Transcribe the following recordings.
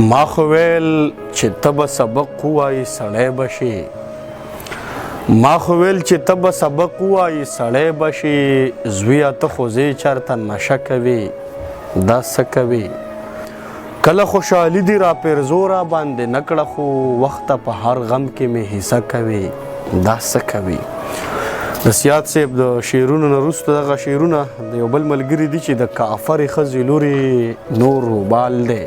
ما خو ویل چې ته به سبق ووایي سړی به شي، ما خو ویل چې ته به سبق ووایي سړی به شي، زویه ته خو ځې چېرته نشه کوې دا څه کوې؟ کله خوشحالي دي را پرزو را باندې نه کړه، خو وخته په هر غم کې مې حصه کوې دا څه کوې؟ د سیاد صاحب د شعرونو نه وروسته دغه شعرونه د یو بل ملګري دي چې د کافرې ښځې لورې نور وبال دی،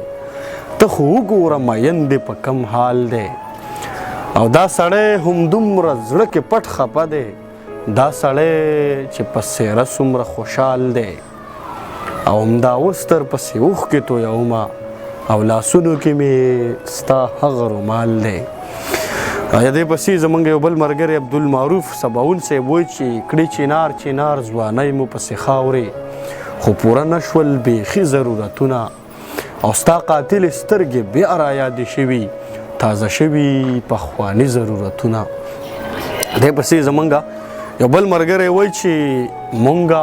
ته خو وګوره مین دی په کم حال دی، او دا سړی همدومره زړه کې پټ خفه دی، دا سړی چې په څېره څومره خوشحال دی، او همدا اوس درپسې اوښکې تویومه او لاسونو کې مې ستا هغه رومال دی. دې پسې زموږ یو بل ملګری عبدالمعروف سباون صاحب وایي چې کړي چنار چنار ځوانۍ مو پسې خاورې، خو پوره نه شول بیخي ضرورتونه، او ستا قاتل سترګې بیا رایادې شوي تازه شوي پخواني ضرورتونه. دې پسې زموږ یو بل ملګری وایي چې مونږه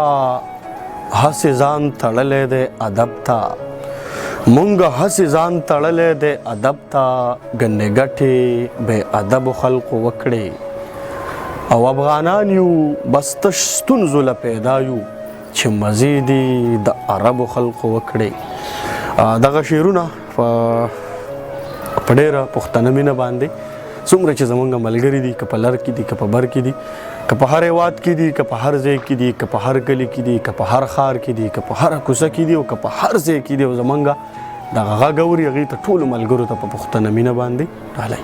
هسې ځان تړلی دی ادب ته، مونږ هسې ځان تړلی دی ادب ته، ګنې ګټې بې ادبو خلقو وکړې، او افغانان یو بس تش ستونزو له پیدا یو چې مزې دې د عربو خلقو وکړې. دغه شعرونه په ډېره پښتنه مینه باندې څومره چې زموږ ملګري دي، که په لر کې دي که په بر کې دي، که په هر هېواد کې دي که په هر ځای کې دي، که په هر کلي کې دي که په هر ښار کې دي، که په هره کوڅه کې دي او که په هر ځای کې دي، او زموږ دغه غږ اوري هغې ته ټولو ملګرو ته په پښتنه مینه باندې ډالۍ.